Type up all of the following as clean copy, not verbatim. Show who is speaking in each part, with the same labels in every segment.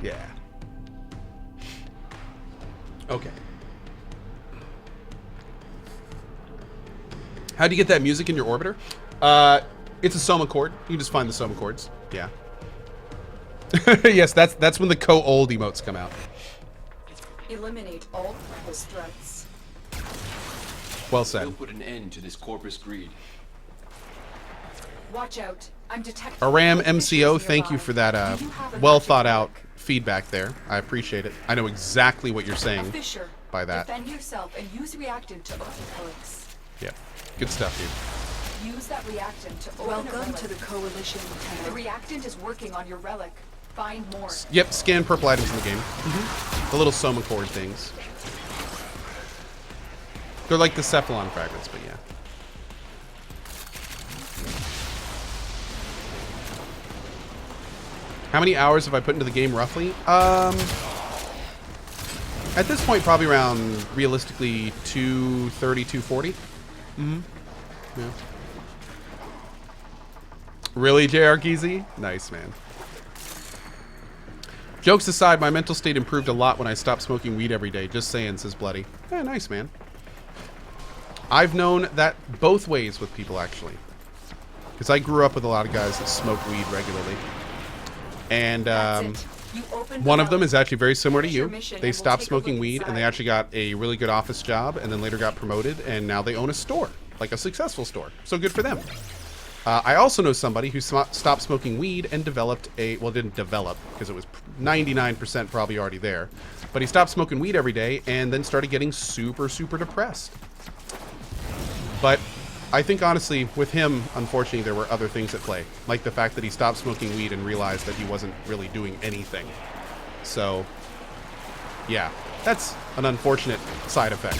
Speaker 1: Yeah. Okay. How do you get that music in your orbiter? It's a soma chord. You just find the soma chords. Yeah. Yes, that's when the co-old emotes come out.
Speaker 2: Eliminate all purpose threats.
Speaker 1: Well said.
Speaker 3: We'll put an end to this corpus greed.
Speaker 2: Watch out. I'm detecting
Speaker 1: Aram
Speaker 2: fissures
Speaker 1: MCO, thank you
Speaker 2: nearby.
Speaker 1: for that
Speaker 2: Do you have a
Speaker 1: well
Speaker 2: magic
Speaker 1: thought out
Speaker 2: relic?
Speaker 1: feedback there. I appreciate it. I know exactly what you're
Speaker 2: A
Speaker 1: saying
Speaker 2: fissure.
Speaker 1: by that.
Speaker 2: Defend yourself and use reactant to open relics.
Speaker 1: Yeah. Good stuff, dude.
Speaker 2: Use that reactant to open a
Speaker 4: Welcome
Speaker 2: relic.
Speaker 4: to the Coalition,
Speaker 2: The
Speaker 4: Lieutenant.
Speaker 2: reactant is working on your relic. Find more.
Speaker 1: Yep, scan purple items in the game. The little soma chord things. They're like the cephalon fragments, but yeah. How many hours have I put into the game roughly? At this point, probably around realistically 230, 240. Yeah. Really, JR Geezy? Nice, man. Jokes aside, my mental state improved a lot when I stopped smoking weed every day. Just saying, says Bloody. Yeah, nice, man. I've known that both ways with people, actually. Because I grew up with a lot of guys that smoke weed regularly. And
Speaker 2: That's it. You opened the
Speaker 1: one of them
Speaker 2: relic.
Speaker 1: is actually very similar to
Speaker 2: Finish your
Speaker 1: you.
Speaker 2: mission
Speaker 1: They
Speaker 2: and we'll
Speaker 1: stopped
Speaker 2: take a look
Speaker 1: smoking weed, and they
Speaker 2: inside.
Speaker 1: actually got a really good office job, and then later got promoted, and now they own a store. Like a successful store. So good for them. I also know somebody who stopped smoking weed and developed a... Well, didn't develop, because it was 99% probably already there. But he stopped smoking weed every day, and then started getting super, super depressed. But I think, honestly, with him, unfortunately, there were other things at play. Like the fact that he stopped smoking weed and realized that he wasn't really doing anything. So, yeah. That's an unfortunate side effect.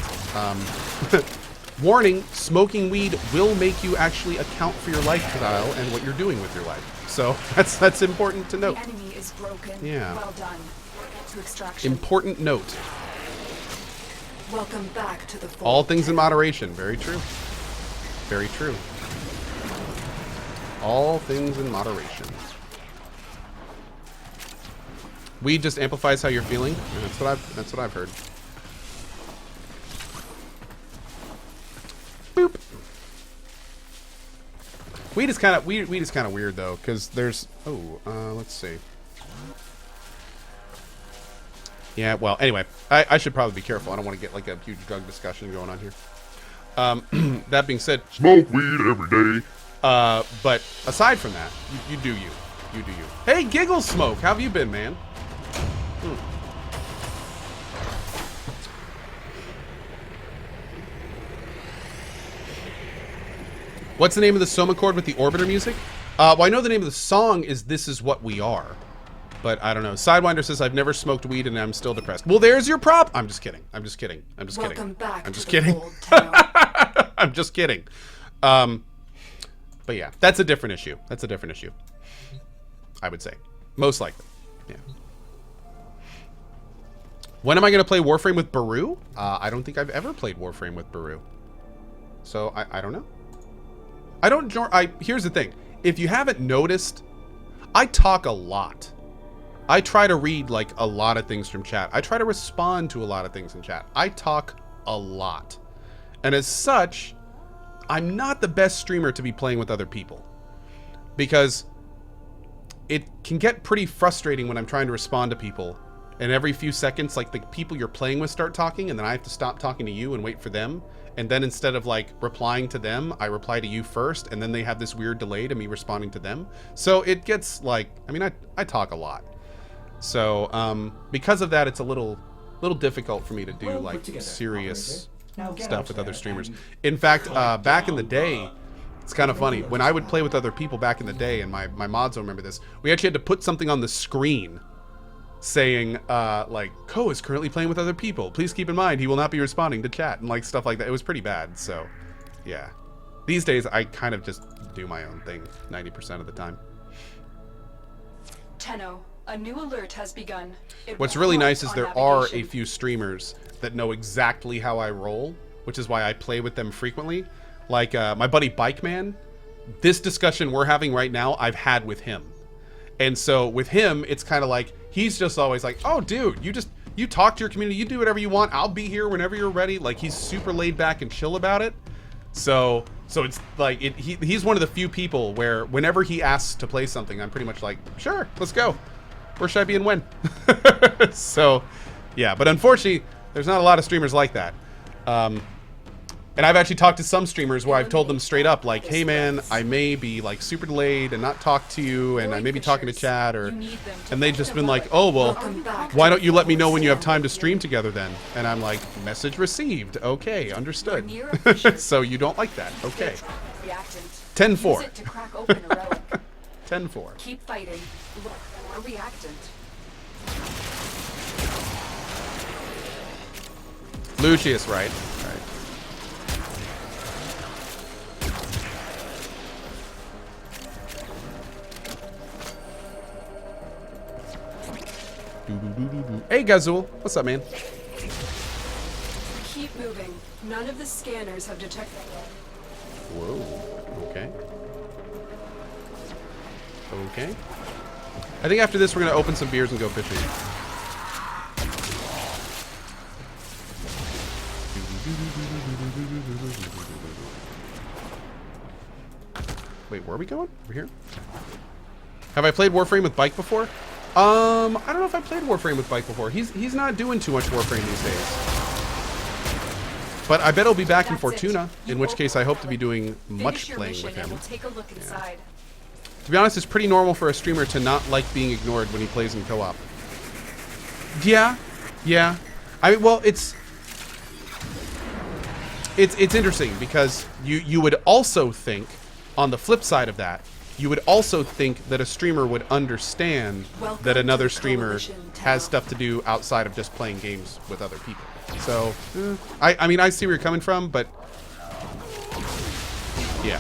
Speaker 1: Warning, smoking weed will make you actually account for your lifestyle and what you're doing with your life. So that's important to note.
Speaker 2: The enemy is broken.
Speaker 1: Yeah.
Speaker 2: Well done. To extraction.
Speaker 1: Important note.
Speaker 4: Welcome back to the fold.
Speaker 1: All things in moderation. Very true. Very true. All things in moderation. Weed just amplifies how you're feeling. And that's what I've heard. Boop. Weed is kind of weird though, because there's let's see. Yeah, well, anyway, I should probably be careful. I don't want to get like a huge drug discussion going on here. That being said,
Speaker 5: Smoke weed every day.
Speaker 1: but aside from that, you do you. You do you. Hey, Giggle Smoke, how have you been, man? What's the name of the soma chord with the orbiter music? Well, I know the name of the song is This Is What We Are. But I don't know. Sidewinder says, I've never smoked weed and I'm still depressed. Well, there's your prop. I'm just kidding. I'm just kidding. I'm just kidding.
Speaker 4: Welcome back
Speaker 1: I'm
Speaker 4: to
Speaker 1: just
Speaker 4: the
Speaker 1: kidding.
Speaker 4: fold, Tenno.
Speaker 1: I'm just kidding. But yeah, that's a different issue. That's a different issue. I would say. Most likely. Yeah. When am I going to play Warframe with Baru? I don't think I've ever played Warframe with Baru. So, I don't know. Here's the thing. If you haven't noticed, I talk a lot. I try to read, like, a lot of things from chat. I try to respond to a lot of things in chat. I talk a lot. And as such, I'm not the best streamer to be playing with other people. Because it can get pretty frustrating when I'm trying to respond to people. And every few seconds, like, the people you're playing with start talking, and then I have to stop talking to you and wait for them. And then instead of, like, replying to them, I reply to you first, and then they have this weird delay to me responding to them. So it gets, like, I mean, I talk a lot. So, because of that, it's a little difficult for me to do, like, serious stuff with other streamers. In fact, back in the day, it's kind of funny. When I would play with other people back in the day, and my mods will remember this, we actually had to put something on the screen saying, like, Ko is currently playing with other people. Please keep in mind he will not be responding to chat, and, like, stuff like that. It was pretty bad, so, yeah. These days, I kind of just do my own thing 90% of the time.
Speaker 2: Tenno, a new alert has begun. It
Speaker 1: What's
Speaker 2: will
Speaker 1: really
Speaker 2: come up
Speaker 1: nice is
Speaker 2: on
Speaker 1: there are a
Speaker 2: navigation.
Speaker 1: few streamers that know exactly how I roll, which is why I play with them frequently. Like, my buddy Bike Man, this discussion we're having right now, I've had with him. And so with him, it's kind of like, he's just always like, oh, dude, you talk to your community, you do whatever you want. I'll be here whenever you're ready. Like, he's super laid back and chill about it. So it's like, he's one of the few people where whenever he asks to play something, I'm pretty much like, sure, let's go. Where should I be and when? So, yeah, but unfortunately, there's not a lot of streamers like that. And I've actually talked to some streamers where I've told them straight up, like, hey man, I may be like super delayed and not talk to you, and I may be talking to chat, or, and they've just been like, oh, well, why don't you let me know when you have time to stream together then? And I'm like, message received. Okay, understood. So you don't like that. Okay. 10-4. 10-4.
Speaker 2: Keep fighting. Look, a reactant.
Speaker 1: Lucius, right? Right. Hey, Gazul. What's up, man?
Speaker 2: Keep moving. None of the scanners have detected.
Speaker 1: Whoa. Okay. Okay. I think after this, we're going to open some beers and go fishing. Wait, where are we going? Over here? Have I played Warframe with Bike before? I don't know if I played Warframe with Bike before. He's not doing too much Warframe these days. But I bet he'll be back in Fortuna, in which case I hope to be doing much playing with him.
Speaker 2: We'll take a look inside.
Speaker 1: To be honest, it's pretty normal for a streamer to not like being ignored when he plays in co-op. Yeah, yeah. I mean, well, it's interesting because you would also think, on the flip side of that, you would also think that a streamer would understand that another streamer has stuff to do outside of just playing games with other people. So, I mean, I see where you're coming from, but yeah,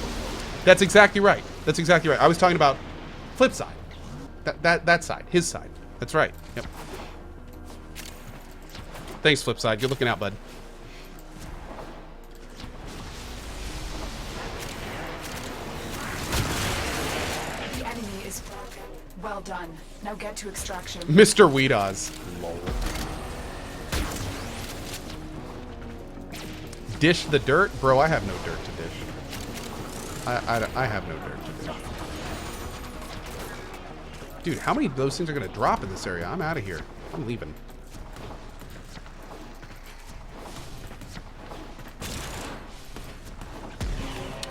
Speaker 1: that's exactly right. That's exactly right. I was talking about flip side, that side, his side. That's right. Yep. Thanks, flip side. Good looking out, bud.
Speaker 2: The enemy is broken. Well done. Now get to extraction.
Speaker 1: Mr. Weedoz. Lol. Dish the dirt? Bro, I have no dirt to dish. I have no dirt to dish. Dude, how many of those things are going to drop in this area? I'm out of here. I'm leaving.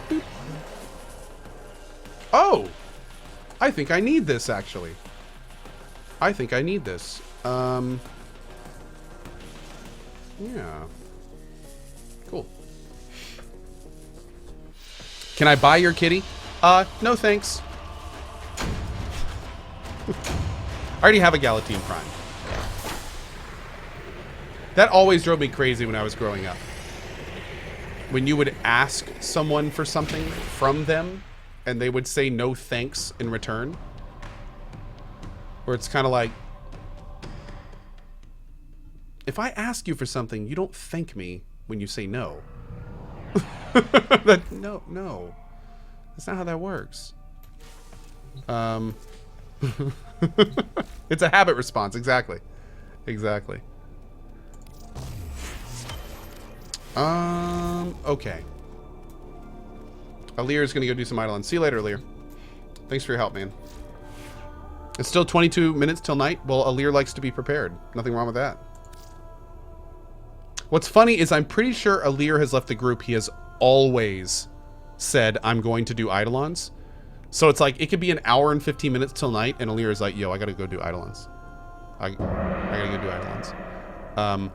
Speaker 1: Boop. Oh! I think I need this, actually. I think I need this. Yeah. Cool. Can I buy your kitty? No thanks. I already have a Galatine Prime. That always drove me crazy when I was growing up. When you would ask someone for something from them, and they would say no thanks in return. Where it's kind of like, if I ask you for something, you don't thank me when you say no. No. That's not how that works. It's a habit response. Exactly. Okay. Alir is going to go do some Eidolon. See you later, Alir. Thanks for your help, man. It's still 22 minutes till night. Well, Alir likes to be prepared. Nothing wrong with that. What's funny is I'm pretty sure Alir has left the group. He has always said, I'm going to do Eidolons. So it's like, it could be an hour and 15 minutes till night, and Alir is like, yo, I gotta go do Eidolons. I gotta go do Eidolons.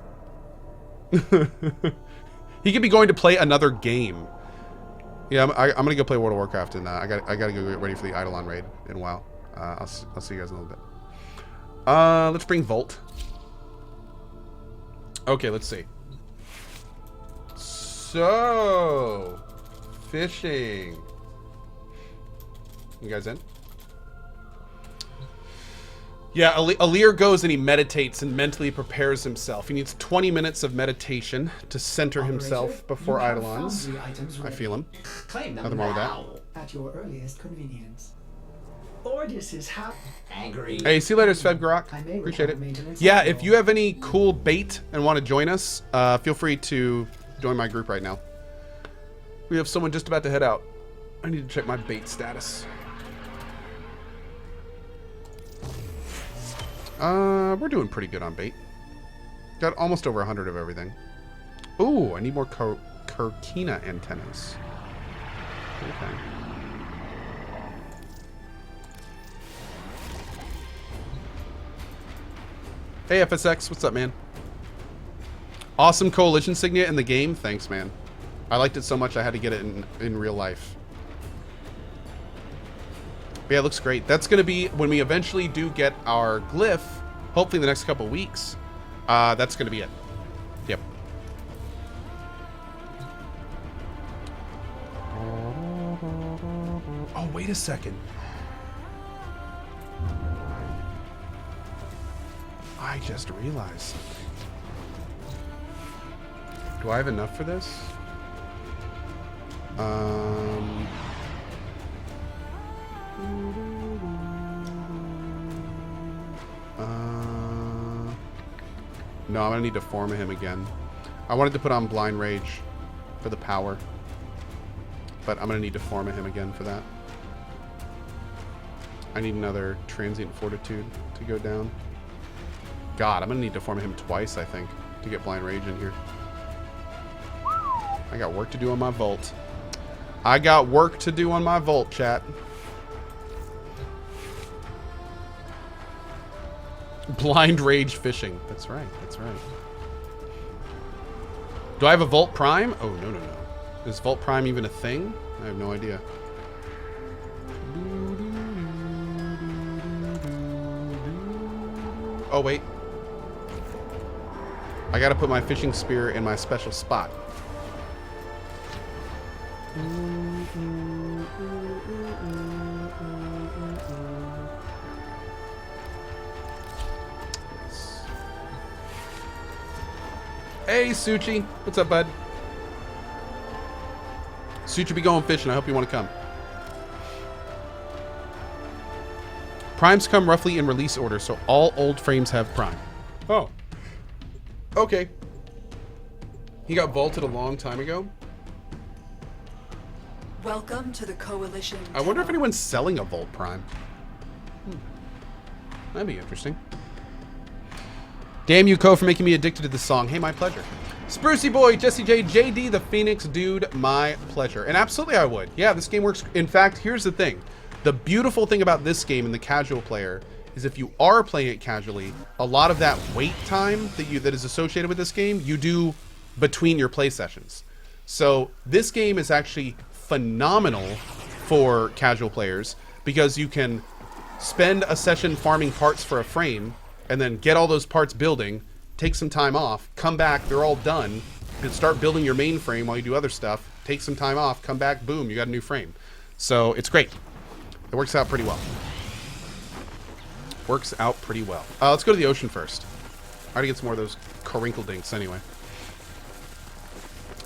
Speaker 1: He could be going to play another game. Yeah, I'm gonna go play World of Warcraft, and I gotta go get ready for the Eidolon raid in WoW. I'll see you guys in a little bit. Let's bring Volt. Okay, let's see. So, fishing. You guys in? Yeah, Alir goes and he meditates and mentally prepares himself. He needs 20 minutes of meditation to center himself before Eidolons. I feel him.
Speaker 6: Claim them
Speaker 1: Nothing wrong with that.
Speaker 6: now. At your earliest convenience. Ordis is angry.
Speaker 1: Hey, see you later, Svevgrok.
Speaker 6: I may
Speaker 1: Appreciate it.
Speaker 6: require maintenance
Speaker 1: Yeah,
Speaker 6: after
Speaker 1: if you have any cool bait and want to join us, feel free to join my group right now. We have someone just about to head out. I need to check my bait status. We're doing pretty good on bait. Got almost over 100 of everything. Ooh, I need more Kurkina antennas. Okay. Hey FSX, what's up, man? Awesome coalition signet in the game. Thanks, man. I liked it so much I had to get it in real life. But yeah, it looks great. That's going to be when we eventually do get our glyph, hopefully in the next couple weeks. That's going to be it. Yep. Oh, wait a second. I just realized something. Do I have enough for this? No, I'm gonna need to form him again. I wanted to put on Blind Rage for the power, but I'm gonna need to form him again for that. I need another Transient Fortitude to go down. God, I'm gonna need to form him twice, I think, to get Blind Rage in here. I got work to do on my Volt. I got work to do on my Volt, chat. Blind Rage fishing. That's right, that's right. Do I have a Volt Prime? Oh, no, no, no. Is Volt Prime even a thing? I have no idea. Oh, wait. I gotta put my fishing spear in my special spot. Hey, Suchi. What's up, bud? Suchi be going fishing. I hope you want to come. Primes come roughly in release order, so all old frames have Prime. Oh. Okay. He got vaulted a long time ago.
Speaker 4: Welcome to the Coalition.
Speaker 1: I wonder if anyone's selling a Volt Prime. That'd be interesting. Damn you, Co, for making me addicted to this song. Hey, my pleasure. Sprucey Boy, Jesse J, JD, the Phoenix Dude, my pleasure. And absolutely I would. Yeah, this game works. In fact, here's the thing. The beautiful thing about this game and the casual player is if you are playing it casually, a lot of that wait time that is associated with this game, you do between your play sessions. So this game is actually phenomenal for casual players because you can spend a session farming parts for a frame and then get all those parts building, take some time off, come back, they're all done, and start building your main frame while you do other stuff, take some time off, come back, boom, you got a new frame. So it's great. It works out pretty well. Works out pretty well. Let's go to the ocean first. I gotta get some more of those Corinkle dinks anyway.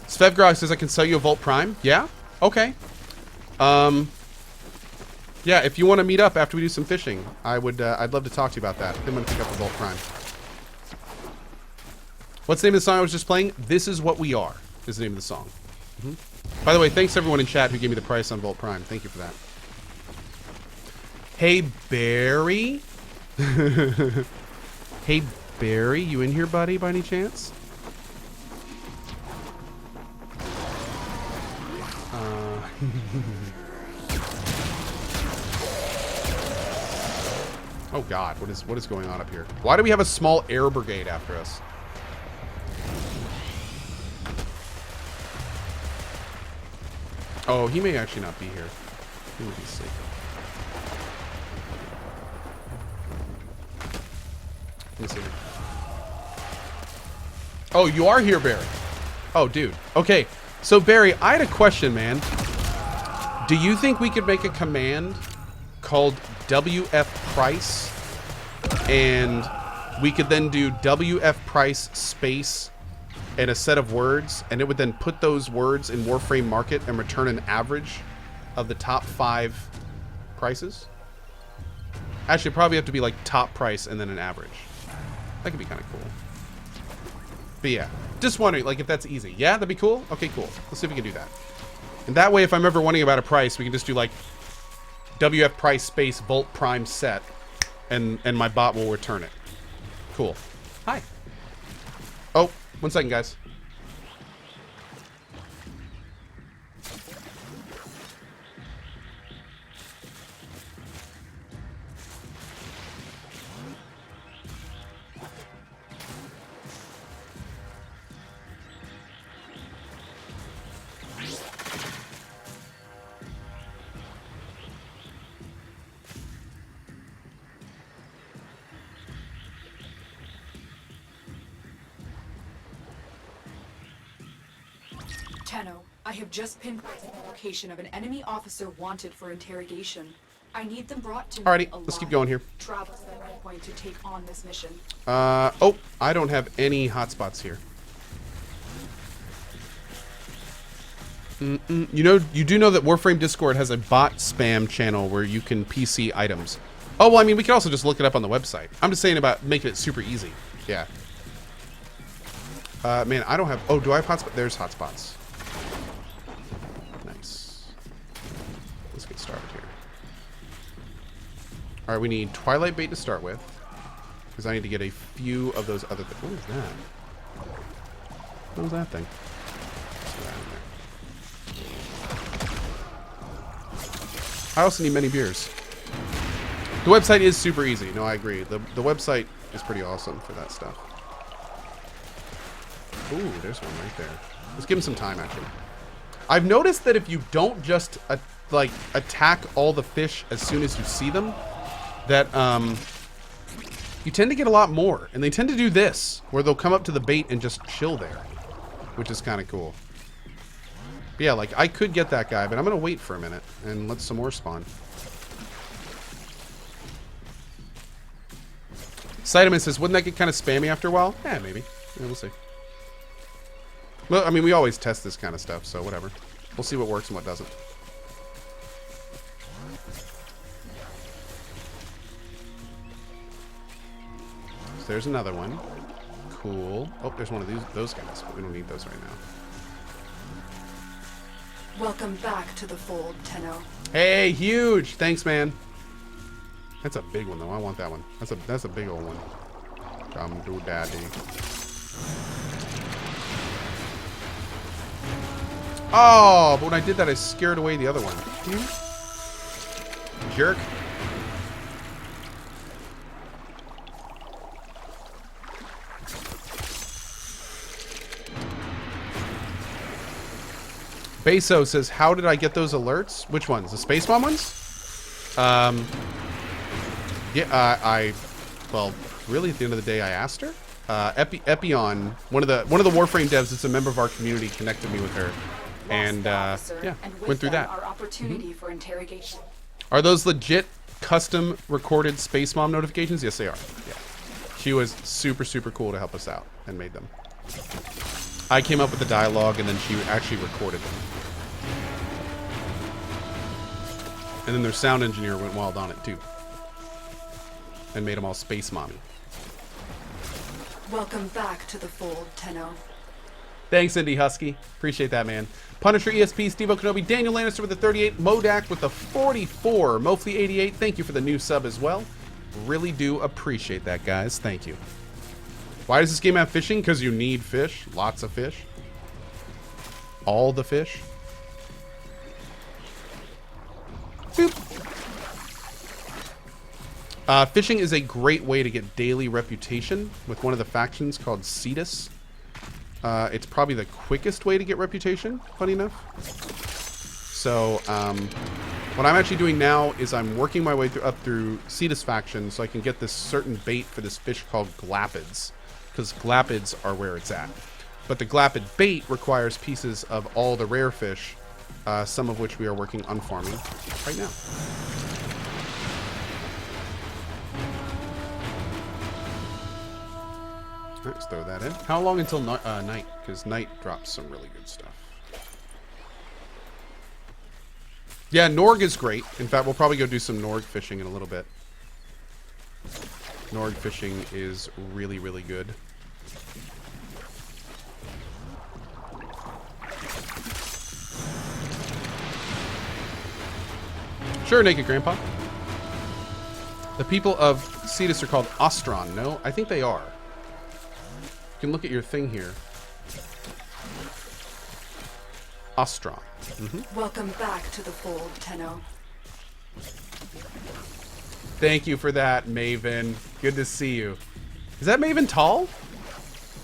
Speaker 1: Svevgrog says I can sell you a Volt Prime. Yeah? Okay. Yeah, if you want to meet up after we do some fishing, I'd love to talk to you about that. I'm gonna pick up the Volt Prime. What's the name of the song I was just playing? This Is What We Are is the name of the song. By the way, thanks everyone in chat who gave me the price on Volt Prime. Thank you for that. Hey, Barry. Hey, Barry, you in here, buddy, by any chance? Oh God, what is going on up here? Why do we have a small air brigade after us? Oh, he may actually not be here. He will be asleep. Let me see. Oh, you are here, Barry. Oh, dude. Okay, so Barry, I had a question, man. Do you think we could make a command called WF Price, and we could then do WF Price space and a set of words, and it would then put those words in Warframe Market and return an average of the top 5 prices? Actually, probably have to be like top price and then an average. That could be kind of cool. But yeah, just wondering, like, if that's easy. Yeah, that'd be cool? Okay, cool. Let's see if we can do that. And that way, if I'm ever wondering about a price, we can just do, like, WF price space Volt Prime set, and my bot will return it. Cool. Hi. Oh, 1 second, guys.
Speaker 2: Tenno, I have just pinpointed the location of an enemy officer wanted for interrogation. I need them brought to me
Speaker 1: Alrighty,
Speaker 2: alive.
Speaker 1: let's keep going here.
Speaker 2: Travel to that point to take on this mission.
Speaker 1: Oh, I don't have any hotspots here. You know, you do know that Warframe Discord has a bot spam channel where you can PC items. Oh, well, I mean, we can also just look it up on the website. I'm just saying about making it super easy. Yeah. Man, I don't have... Oh, do I have hotspots? There's hotspots. Nice. Let's get started here. All right, we need Twilight Bait to start with, because I need to get a few of those other things. What was that? What was that thing? I also need many beers. The website is super easy. No, I agree. The website is pretty awesome for that stuff. Ooh, there's one right there. Let's give him some time, actually. I've noticed that if you don't just, like, attack all the fish as soon as you see them, that, you tend to get a lot more. And they tend to do this, where they'll come up to the bait and just chill there, which is kind of cool. But yeah, like, I could get that guy, but I'm going to wait for a minute and let some more spawn. Cytoman says, wouldn't that get kind of spammy after a while? Yeah, maybe. Yeah, we'll see. Well, I mean, we always test this kind of stuff, so whatever. We'll see what works and what doesn't. So there's another one. Cool. Oh, there's one of those guys, but we don't need those right now.
Speaker 4: Welcome back to the fold, Tenno.
Speaker 1: Hey, huge! Thanks, man. That's a big one, though. I want that one. That's a big old one. Come do daddy. Oh, but when I did that, I scared away the other one. Jerk. Beso says, how did I get those alerts? Which ones? The Space Bomb ones? Yeah, well, really, at the end of the day, I asked her. Epion, one of the Warframe devs that's a member of our community, connected me with her. And, yeah, went through that.
Speaker 2: Our opportunity for interrogation.
Speaker 1: Are those legit custom recorded Space Mom notifications? Yes, they are. Yeah. She was super, super cool to help us out and made them. I came up with the dialogue and then she actually recorded them. And then their sound engineer went wild on it too. And made them all Space Mommy.
Speaker 4: Welcome back to the fold, Tenno.
Speaker 1: Thanks, Indy Husky. Appreciate that, man. Punisher ESP, Steve Okanobi, Daniel Lannister with the 38, Modak with the 44, Mofley 88. Thank you for the new sub as well. Really do appreciate that, guys. Thank you. Why does this game have fishing? Because you need fish. Lots of fish. All the fish. Boop. Fishing is a great way to get daily reputation with one of the factions called Cetus. It's probably the quickest way to get reputation, funny enough. So, what I'm actually doing now is I'm working my way up through Cetus faction so I can get this certain bait for this fish called glapids. Because glapids are where it's at. But the glapid bait requires pieces of all the rare fish, some of which we are working on farming right now. Let's throw that in. How long until night? Because night drops some really good stuff. Yeah, Norg is great. In fact, we'll probably go do some Norg fishing in a little bit. Norg fishing is really, really good. Sure, Naked Grandpa. The people of Cetus are called Ostron. No, I think they are. You can look at your thing here. Ostron.
Speaker 4: Welcome back to the fold, Tenno.
Speaker 1: Thank you for that, Maven. Good to see you. Is that Maven Tall?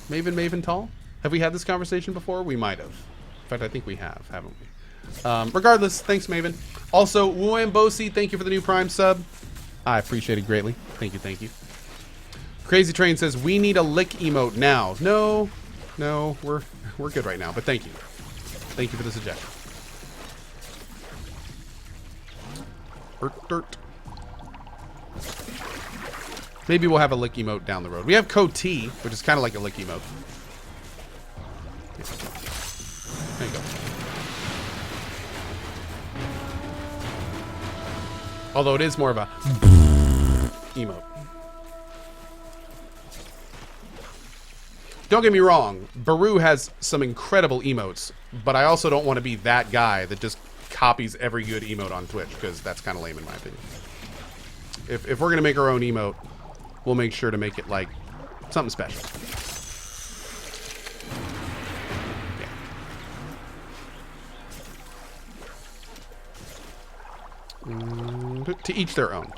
Speaker 1: Maven Tall? Have we had this conversation before? We might have. In fact, I think we have, haven't we? Regardless, thanks, Maven. Also, Wuambosi, thank you for the new Prime sub. I appreciate it greatly. Thank you, thank you. Crazy Train says, we need a lick emote now. No, we're good right now, but thank you. Thank you for the suggestion. Dirt. Maybe we'll have a lick emote down the road. We have T, which is kind of like a lick emote. There you go. Although it is more of a emote. Don't get me wrong, Baru has some incredible emotes, but I also don't want to be that guy that just copies every good emote on Twitch, because that's kind of lame in my opinion. If we're going to make our own emote, we'll make sure to make it like something special. Yeah. To each their own.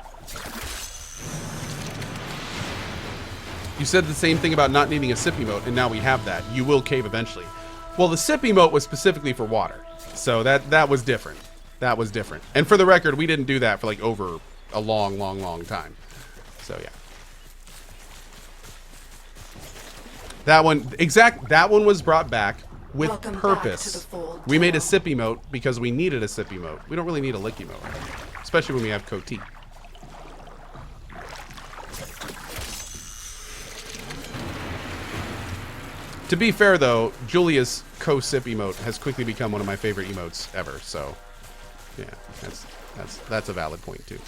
Speaker 1: You said the same thing about not needing a sip emote, and now we have that. You will cave eventually. Well, the sip emote was specifically for water, so that was different. That was different. And for the record, we didn't do that for like over a long time. So yeah. That one was brought back with
Speaker 4: Welcome
Speaker 1: purpose.
Speaker 4: back to the fold,
Speaker 1: We made a
Speaker 4: Tenno.
Speaker 1: sip emote because we needed a sip emote. We don't really need a lick emote, especially when we have T. To be fair, though, Julia's co-sip emote has quickly become one of my favorite emotes ever. So, yeah, that's a valid point too.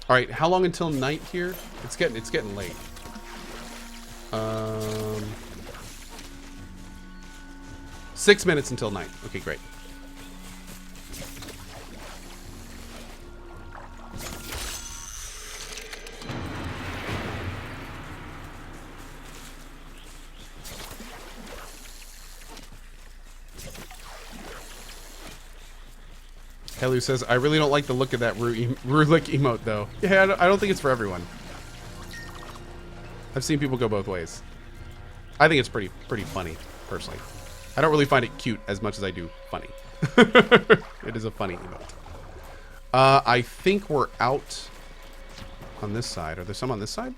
Speaker 1: All right, how long until night here? It's getting late. 6 minutes until night. Okay, great. Helu says, I really don't like the look of that Rulik emote, though. Yeah, I don't think it's for everyone. I've seen people go both ways. I think it's pretty funny, personally. I don't really find it cute as much as I do funny. It is a funny emote. I think we're out on this side. Are there some on this side?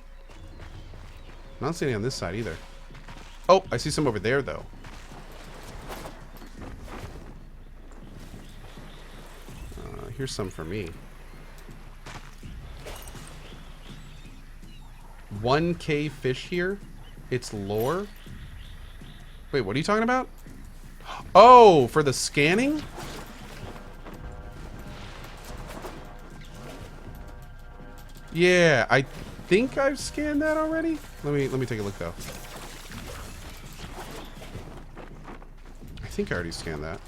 Speaker 1: I'm not seeing any on this side either. Oh, I see some over there, though. Here's some for me. 1K fish here. It's lore. Wait, what are you talking about? Oh, for the scanning? Yeah, I think I've scanned that already. Let me take a look though. I think I already scanned that.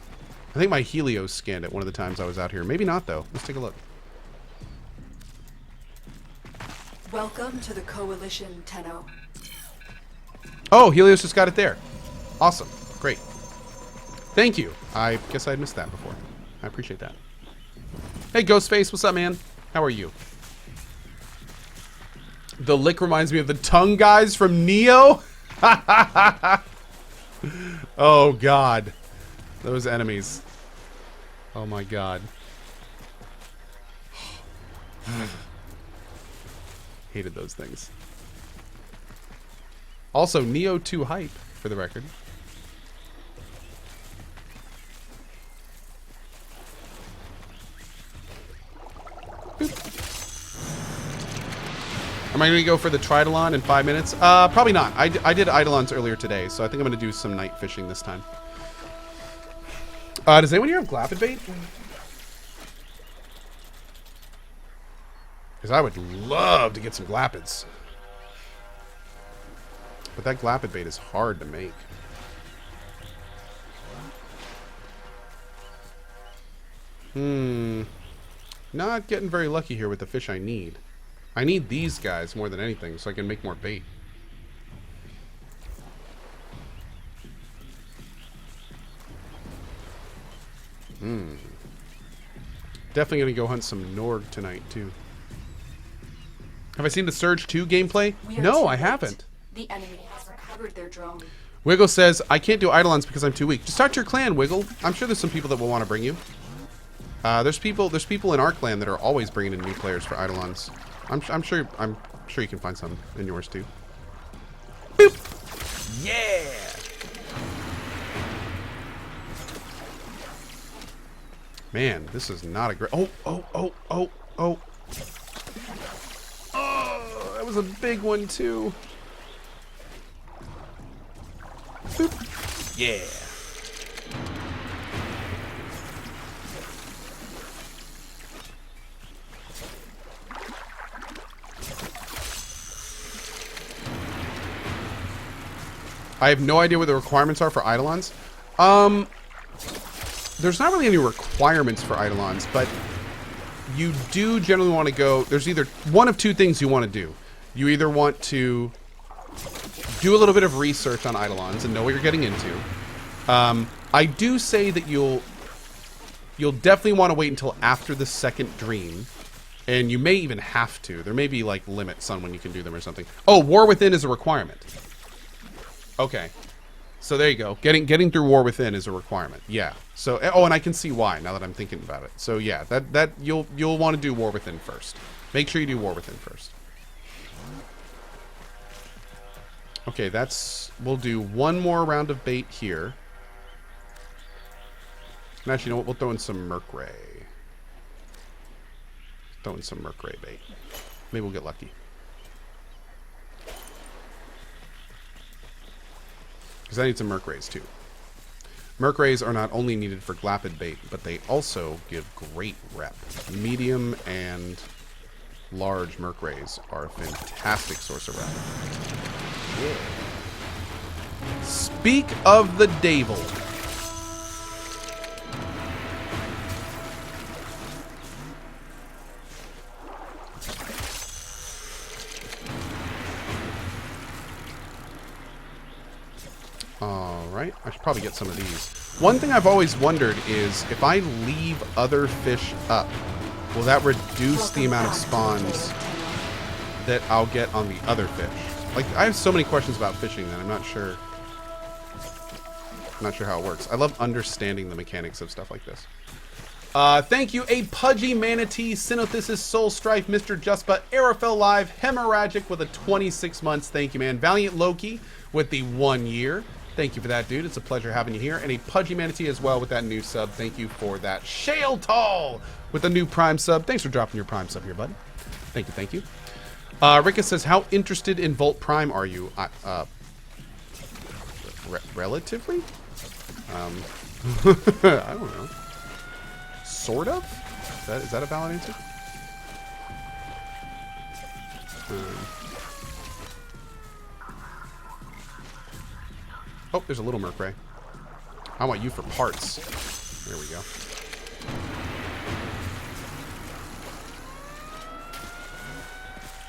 Speaker 1: I think my Helios scanned it one of the times I was out here. Maybe not, though. Let's take a look.
Speaker 4: Welcome to the Coalition, Tenno.
Speaker 1: Oh, Helios just got it there. Awesome. Great. Thank you. I guess I missed that before. I appreciate that. Hey, Ghostface. What's up, man? How are you? The lick reminds me of the tongue guys from Neo. Oh, God. Those enemies. Oh my god. Hated those things. Also, Neo 2 hype, for the record. Boop. Am I going to go for the Tridolon in 5 minutes? Probably not. I did Eidolons earlier today, so I think I'm going to do some night fishing this time. Does anyone here have Glappid bait? Because I would love to get some glapids. But that glapid bait is hard to make. Not getting very lucky here with the fish I need. I need these guys more than anything so I can make more bait. Definitely going to go hunt some Norg tonight, too. Have I seen the Surge 2 gameplay? No, I haven't.
Speaker 2: The enemy has recovered their drone.
Speaker 1: Wiggle says, I can't do Eidolons because I'm too weak. Just start your clan, Wiggle. I'm sure there's some people that will want to bring you. There's people in our clan that are always bringing in new players for Eidolons. I'm sure you can find some in yours, too. Boop! Yeah! Man, this is not a great... Oh, that was a big one, too. Boop. Yeah. I have no idea what the requirements are for Eidolons. There's not really any requirements for Eidolons, but you do generally want to go... There's either one of two things you want to do. You either want to do a little bit of research on Eidolons and know what you're getting into. I do say that you'll definitely want to wait until after the second dream, and you may even have to. There may be like limits on when you can do them or something. Oh, War Within is a requirement. Okay, so there you go. Getting through War Within is a requirement. Yeah. So and I can see why now that I'm thinking about it. So yeah, that you'll want to do War Within first. Make sure you do War Within first. Okay, we'll do one more round of bait here. And actually, you know what? We'll throw in some Mercray. Throw in some Mercray bait. Maybe we'll get lucky. Because I need some Mercrays too. Mercrays are not only needed for glapid bait, but they also give great rep. Medium and large Mercrays are a fantastic source of rep. Yeah. Speak of the devil. Alright, I should probably get some of these. One thing I've always wondered is if I leave other fish up, will that reduce the amount of spawns that I'll get on the other fish? Like, I have so many questions about fishing that I'm not sure how it works. I love understanding the mechanics of stuff like this. Thank you, A Pudgy Manatee, Synothesis, Soul Strife, Mr. Justba, Arafel Live, Hemorrhagic with a 26 months. Thank you, man. Valiant Loki with the 1 year. Thank you for that, dude. It's a pleasure having you here. And a Pudgy Manatee as well with that new sub. Thank you for that. Shale Tall with a new Prime sub. Thanks for dropping your Prime sub here, bud. Thank you, thank you. Ricka says, how interested in Volt Prime are you? Relatively? I don't know. Sort of? Is that a valid answer? Oh, there's a little Mercray. I want you for parts. There we go.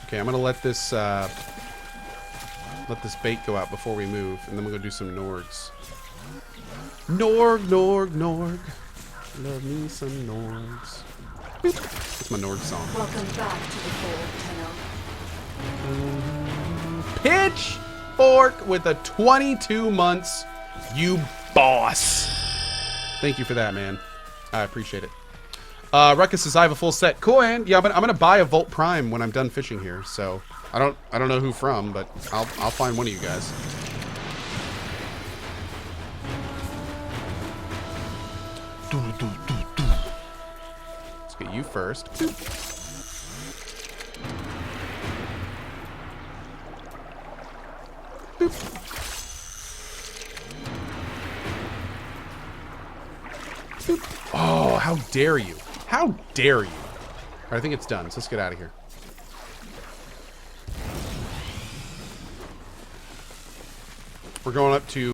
Speaker 1: Okay, I'm gonna let this bait go out before we move, and then we'll go do some Norgs. Norg, Norg, Norg. Love me some Norgs. Boop. That's my Norg song.
Speaker 4: Welcome back to the fold, Tenno.
Speaker 1: Pitchfork with a 22 months. You boss. Thank you for that, man. I appreciate it. Ruckus says I have a full set. Cool, man. Yeah, I'm gonna buy a Volt Prime when I'm done fishing here. So I don't know who from, but I'll find one of you guys. Let's get you first. Boop. Boop. Oh, how dare you? How dare you? All right, I think it's done, so let's get out of here. We're going up to